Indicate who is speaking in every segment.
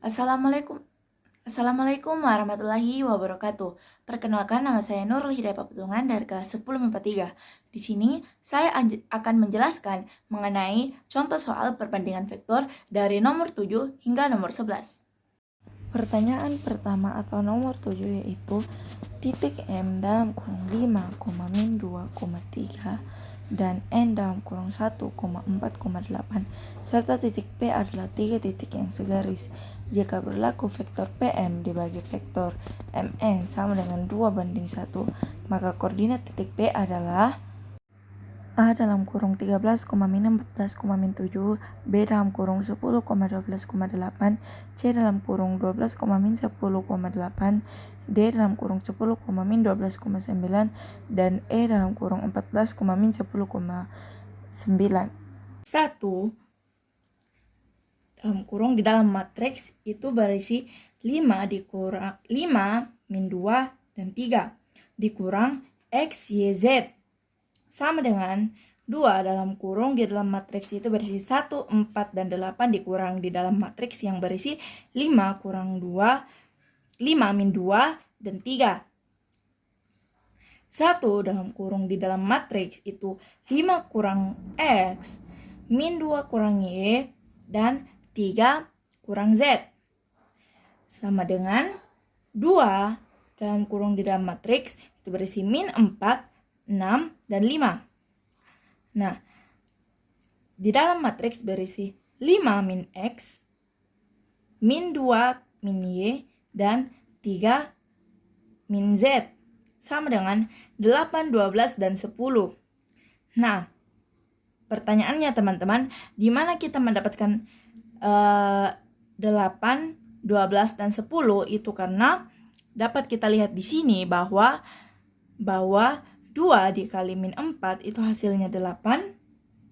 Speaker 1: Assalamualaikum. Assalamualaikum warahmatullahi wabarakatuh. Perkenalkan, nama saya Nurul Hidayah Papetungan dari kelas 10 MIPA 3. Di sini saya akan menjelaskan mengenai contoh soal perbandingan vektor dari nomor 7 hingga nomor 11. Pertanyaan pertama atau nomor 7 yaitu titik M dalam kurung 5, min 2,3 dan N dalam kurung 1,4,8 serta titik P adalah 3 titik yang segaris. Jika berlaku vektor PM dibagi vektor MN sama dengan 2:1, maka koordinat titik P adalah A dalam kurung 13, min 14, min 7, B dalam kurung 10,12,8, C dalam kurung 12, min 10,8, D dalam kurung 10, min 12,9, dan E dalam kurung 14, min 10,9. 1 dalam kurung di dalam matriks itu berisi 5 dikurang 5 min 2 dan 3 dikurang X, Y, Z sama dengan 2 dalam kurung di dalam matriks itu berisi 1, 4, dan 8 dikurang di dalam matriks yang berisi 5 kurang 2, 5 min 2, dan 3. 1 dalam kurung di dalam matriks itu 5 kurang X, min 2 kurang Y, dan 3 kurang Z. Sama dengan 2 dalam kurung di dalam matriks itu berisi min 4, 6, dan 5. Nah, di dalam matriks berisi 5 min X, min 2 min Y, dan 3 min Z. Sama dengan 8, 12, dan 10. Nah, pertanyaannya teman-teman, di mana kita mendapatkan 8, 12, dan 10 itu karena dapat kita lihat di sini bahwa 2 dikali min 4 itu hasilnya 8.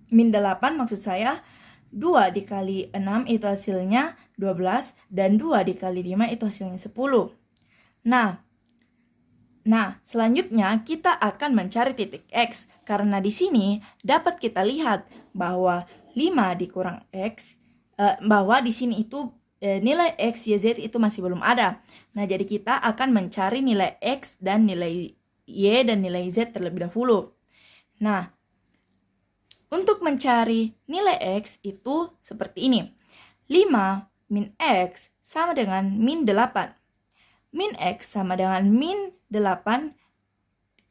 Speaker 1: Min 8 maksud saya. 2 dikali 6 itu hasilnya 12. Dan 2 dikali 5 itu hasilnya 10. Nah, selanjutnya kita akan mencari titik X. Karena di sini dapat kita lihat bahwa 5 dikurang X, bahwa di sini itu nilai X, Y, Z itu masih belum ada. Nah, jadi kita akan mencari nilai X dan nilai Y dan nilai Z terlebih dahulu. Nah, untuk mencari nilai X itu seperti ini. 5 min X sama dengan min 8. Min X sama dengan min 8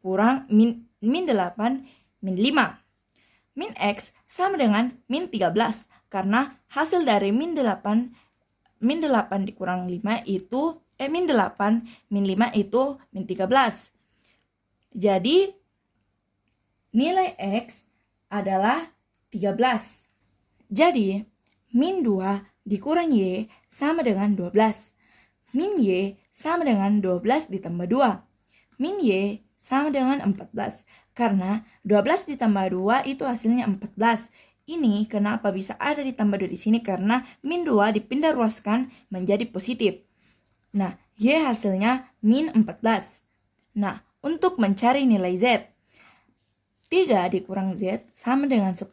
Speaker 1: kurang min 8 min 5. Min X sama dengan min 13. Karena hasil dari min 8 dikurang 5 itu, min 8 min 5 itu min 13. Jadi, nilai X adalah 13. Jadi, min 2 dikurang Y sama dengan 12. Min Y sama dengan 12 ditambah 2. Min Y sama dengan 14. Karena 12 ditambah 2 itu hasilnya 14. Ini kenapa bisa ada ditambah 2 di sini? Karena min 2 dipindah ruaskan menjadi positif. Nah, Y hasilnya min 14. Nah, untuk mencari nilai Z, 3 dikurang Z sama dengan 10.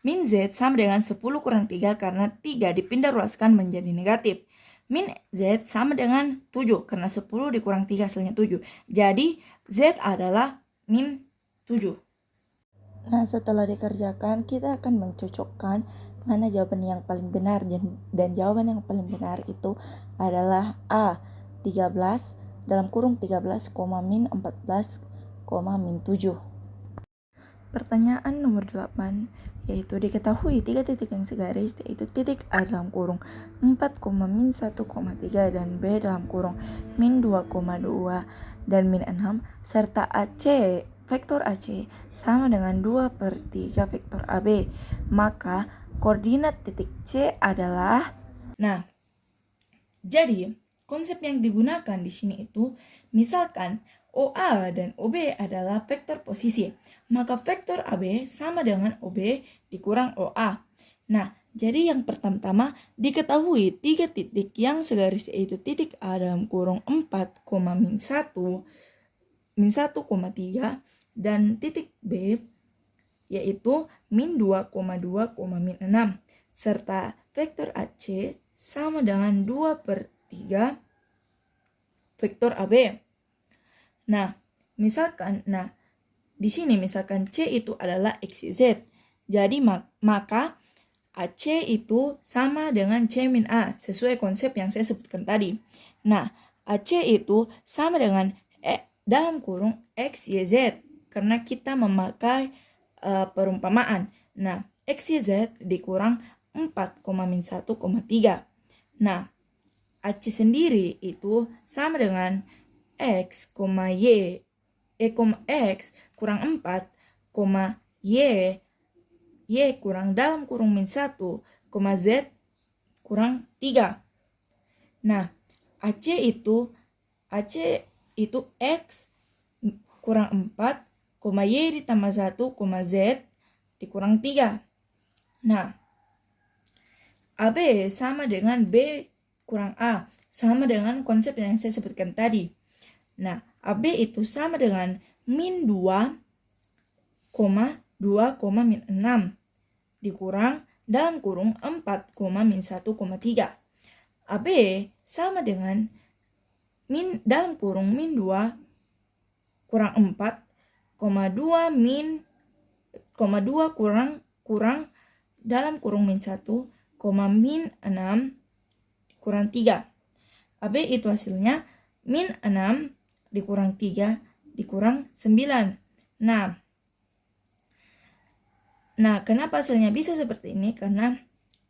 Speaker 1: Min Z sama dengan 10 kurang 3 karena 3 dipindah ruaskan menjadi negatif. Min Z sama dengan 7 karena 10 dikurang 3 hasilnya 7. Jadi Z adalah min 7. Nah, setelah dikerjakan kita akan mencocokkan mana jawaban yang paling benar, dan jawaban yang paling benar itu adalah A, 13 dalam kurung 13, min 14, min 7. Pertanyaan nomor 8 yaitu diketahui 3 titik yang segaris yaitu titik A dalam kurung 4, min 1,3 dan B dalam kurung min 2,2 dan min 6 serta AC, vektor AC sama dengan 2/3 vektor AB. Maka koordinat titik C adalah, nah, jadi konsep yang digunakan di sini itu misalkan OA dan OB adalah vektor posisi, maka vektor AB sama dengan OB dikurang OA. Nah, jadi yang pertama diketahui 3 titik yang segaris yaitu titik A dalam kurung 4, min 1, min 1,3 dan titik B yaitu min 2,2, min 6 serta vektor AC sama dengan 2/3 vektor AB. Nah, di sini misalkan C itu adalah X, Y, Z. Jadi maka AC itu sama dengan C min A, sesuai konsep yang saya sebutkan tadi. Nah, AC itu sama dengan dalam kurung X, Y, Z, karena kita memakai perumpamaan. Nah, X, Y, Z dikurang 4,-1,3. Nah, AC sendiri itu sama dengan X, Y, X kurang 4, Y kurang dalam kurung min 1, Z kurang 3. Nah, AC itu X kurang 4, Y ditambah 1, Z dikurang 3. Nah, AB sama dengan B kurang A, sama dengan konsep yang saya sebutkan tadi. Nah, AB itu sama dengan min 2, 2, min 6 dikurang dalam kurung 4, min 1,3. AB sama dengan dalam kurung min 2 kurang 4, 2 kurang dalam kurung min 1, min 6 kurang 3. AB itu hasilnya min 6 dikurang 3 dikurang 9. Nah, kenapa hasilnya bisa seperti ini? Karena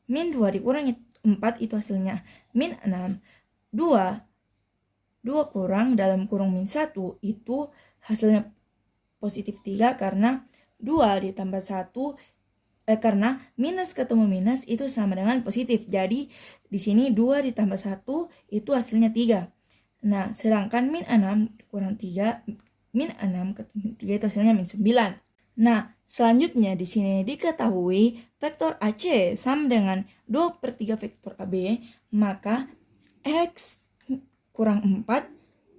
Speaker 1: min 2 dikurangi 4 itu hasilnya min 6. 2 kurang dalam kurung min 1 itu hasilnya positif 3 karena 2 ditambah 1 karena minus ketemu minus itu sama dengan positif. Jadi di sini 2 ditambah 1 itu hasilnya 3. Nah, sedangkan min 6 kurang 3, min 6 ketemu 3 itu hasilnya min 9. Nah, selanjutnya di sini diketahui vektor AC sama dengan 2/3 vektor AB, maka X kurang 4,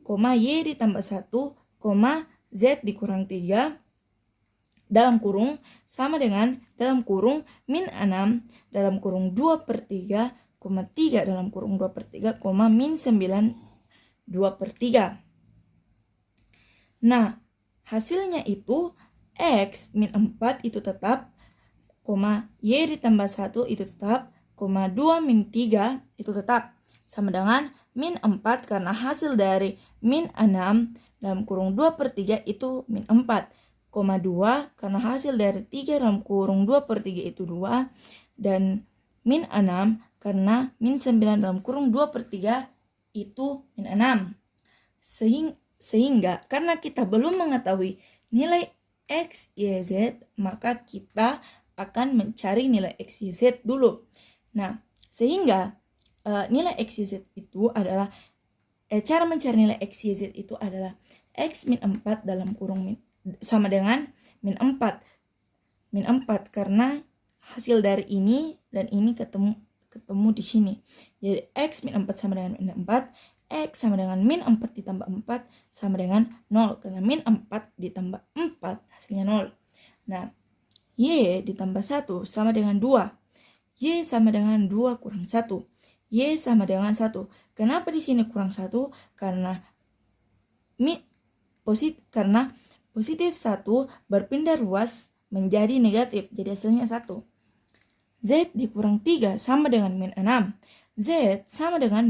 Speaker 1: Y ditambah 1, Z dikurang 3 dalam kurung sama dengan dalam kurung min 6 dalam kurung 2/3, 3 dalam kurung 2/3, min 9 2/3. Nah, hasilnya itu X min 4 itu tetap, Y ditambah 1 itu tetap, 2 min 3 itu tetap. Sama dengan min 4 karena hasil dari min 6 dalam kurung 2/3 itu min 4. 2 karena hasil dari 3 dalam kurung 2/3 itu 2. Dan min 6 karena min 9 dalam kurung 2/3 itu min 6. Sehingga karena kita belum mengetahui nilai X, Y, Z, maka kita akan mencari nilai X, Y, Z dulu. Nah, sehingga nilai X, Y, Z itu adalah cara mencari nilai X, Y, Z itu adalah X min 4 dalam kurung sama dengan min 4. Min 4 karena hasil dari ini dan ini ketemu di sini. Jadi X min 4 sama dengan min 4. X sama dengan min 4 ditambah 4 sama dengan 0. Karena min 4 ditambah 4 hasilnya 0. Nah, Y ditambah 1 sama dengan 2. Y sama dengan 2 kurang 1. Y sama dengan 1. Kenapa di sini kurang 1? Karena positif 1 berpindah ruas menjadi negatif. Jadi hasilnya 1. Z dikurang 3 sama dengan min 6. Z sama dengan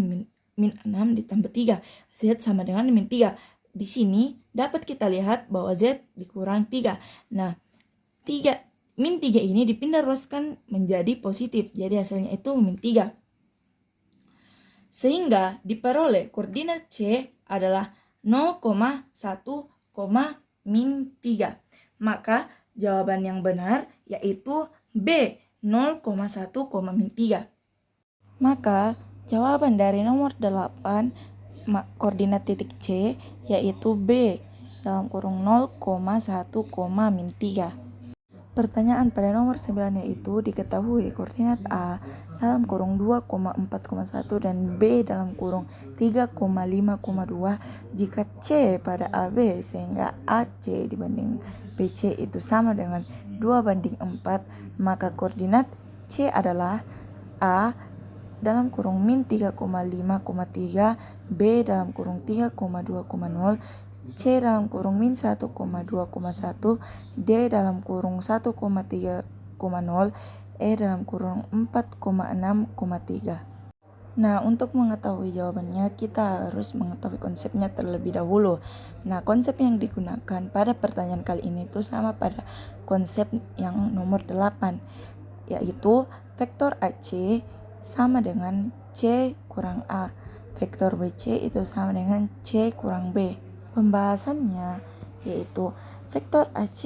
Speaker 1: min 6 ditambah 3. Z sama dengan min 3. Di sini dapat kita lihat bahwa Z dikurang 3. Nah, min 3 ini dipindah ruaskan menjadi positif. Jadi hasilnya itu min 3. Sehingga diperoleh koordinat C adalah 0,1, min 3. Maka jawaban yang benar yaitu B, 0,1, min 3. Maka jawaban dari nomor 8 koordinat titik C yaitu B dalam kurung 0,1, min 3. Pertanyaan pada nomor 9 yaitu diketahui koordinat A dalam kurung 2,4,1 dan B dalam kurung 3,5,2 jika C pada AB sehingga AC dibanding BC itu sama dengan 2/4, maka koordinat C adalah A dalam kurung min 3,5,3, B dalam kurung 3,2,0, C dalam kurung min 1,2,1, D dalam kurung 1,3,0, E dalam kurung 4,6,3. Nah, untuk mengetahui jawabannya, kita harus mengetahui konsepnya terlebih dahulu. Nah, konsep yang digunakan pada pertanyaan kali ini itu sama pada konsep yang nomor 8, yaitu vektor AC sama dengan C kurang A. Vektor BC itu sama dengan C kurang B. Pembahasannya yaitu vektor AC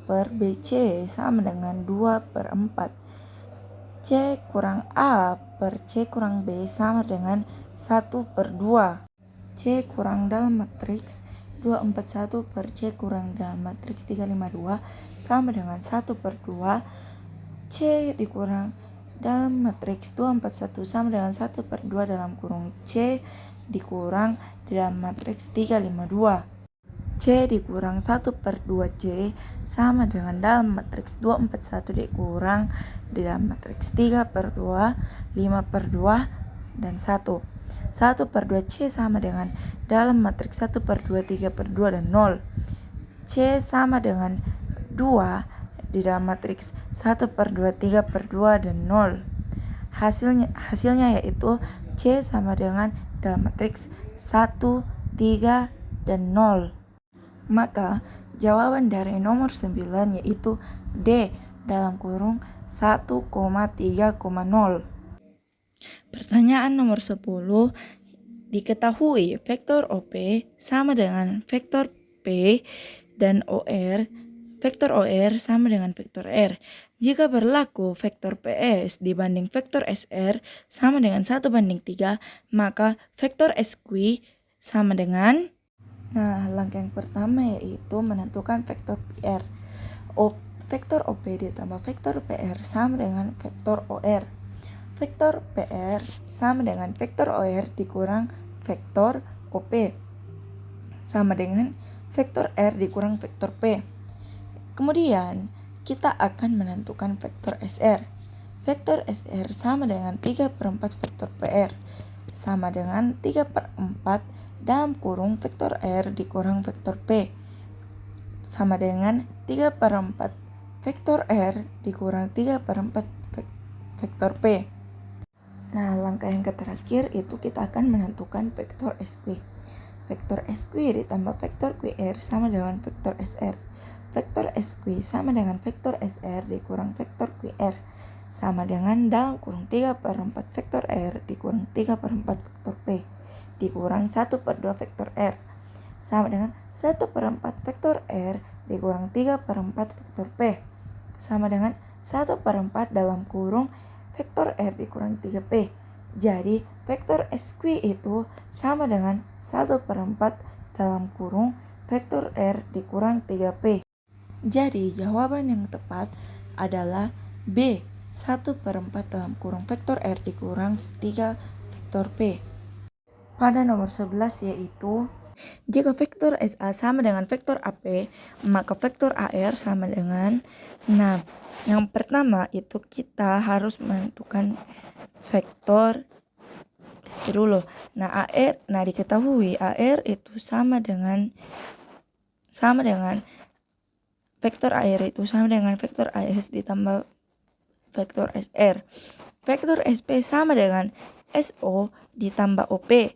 Speaker 1: per BC sama dengan 2/4. C kurang A per C kurang B sama dengan 1/2. C kurang dalam matriks 241 per C kurang dalam matriks 352 sama dengan 1/2. C dikurang dalam matriks 241 sama dengan 1/2 dalam kurung C dikurang dalam matriks 352. C dikurang 1/2 C sama dengan dalam matriks 241 dikurang dalam matriks 3/2, 5/2, dan 1. 1/2 C sama dengan dalam matriks 1/2, 3/2, dan 0. C sama dengan 2 di dalam matriks 1/2, 3/2, dan 0. Hasilnya yaitu C sama dengan dalam matriks 1, 3, dan 0. Maka jawaban dari nomor 9 yaitu D dalam kurung 1,3,0. Pertanyaan nomor 10. Diketahui vektor OP sama dengan vektor P dan OR. Vektor OR sama dengan vektor R. Jika berlaku vektor PS dibanding vektor SR sama dengan 1/3, maka vektor SQ sama dengan... Nah, langkah yang pertama yaitu menentukan vektor PR. Vektor OP ditambah vektor PR sama dengan vektor OR. Vektor PR sama dengan vektor OR dikurang vektor OP sama dengan vektor R dikurang vektor P. Kemudian, kita akan menentukan vektor SR. Vektor SR sama dengan 3/4 vektor PR sama dengan 3/4 dalam kurung vektor R dikurang vektor P sama dengan 3/4 vektor R dikurang 3/4 vektor P. Nah, langkah yang terakhir itu kita akan menentukan vektor SQ. Vektor SQ ditambah vektor QR sama dengan vektor SR. Vektor SQ sama dengan vektor SR dikurang vektor QR sama dengan dalam kurung 3/4 vektor R dikurang 3/4 vektor P dikurang 1/2 vektor R sama dengan 1/4 vektor R dikurang 3/4 vektor P sama dengan 1/4 dalam kurung vektor R dikurang 3P. Jadi vektor SQ itu sama dengan 1/4 dalam kurung vektor R dikurang 3P. Jadi jawaban yang tepat adalah B, 1/4 dalam kurung vektor R dikurang 3 vektor P. Pada nomor 11 yaitu jika vektor SA sama dengan vektor AP, maka vektor AR sama dengan... Nah, yang pertama itu kita harus menentukan vektor SP dulu. Nah, diketahui AR itu sama dengan vektor AR itu sama dengan vektor AS ditambah vektor SR. Vektor SP sama dengan SO ditambah OP.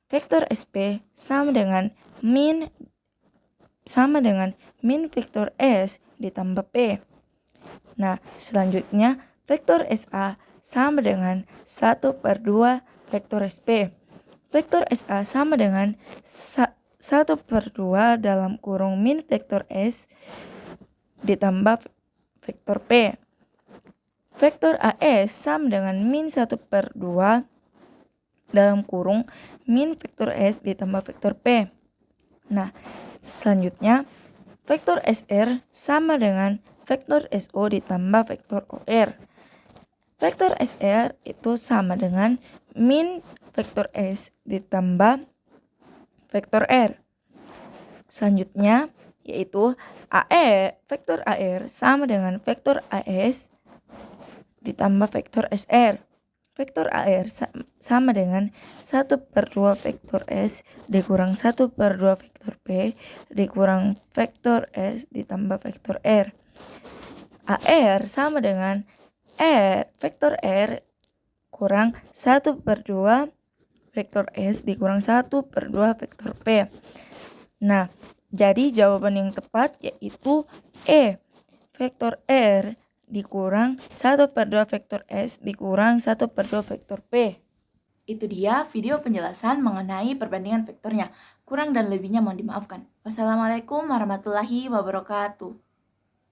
Speaker 1: Vektor SP sama dengan min vektor S ditambah P. Nah, selanjutnya vektor SA sama dengan 1/2 vektor SP. Vektor SA sama dengan 1/2 dalam kurung min vektor S ditambah vektor P. Vektor AS sama dengan min 1/2 dalam kurung min vektor S ditambah vektor P. Nah, selanjutnya vektor SR sama dengan vektor SO ditambah vektor OR. Vektor SR itu sama dengan min vektor S ditambah vektor R. Selanjutnya yaitu vektor AR sama dengan vektor AS ditambah vektor SR. vektor AR sama dengan 1/2 vektor S dikurang 1/2 vektor P dikurang vektor S ditambah vektor R. AR sama dengan vektor R kurang 1/2 vektor S dikurang 1/2 vektor P. Nah, jadi jawaban yang tepat yaitu vektor R dikurang 1/2 vektor S dikurang 1/2 vektor P. Itu dia video penjelasan mengenai perbandingan vektornya. Kurang dan lebihnya mohon dimaafkan. Wassalamualaikum warahmatullahi wabarakatuh.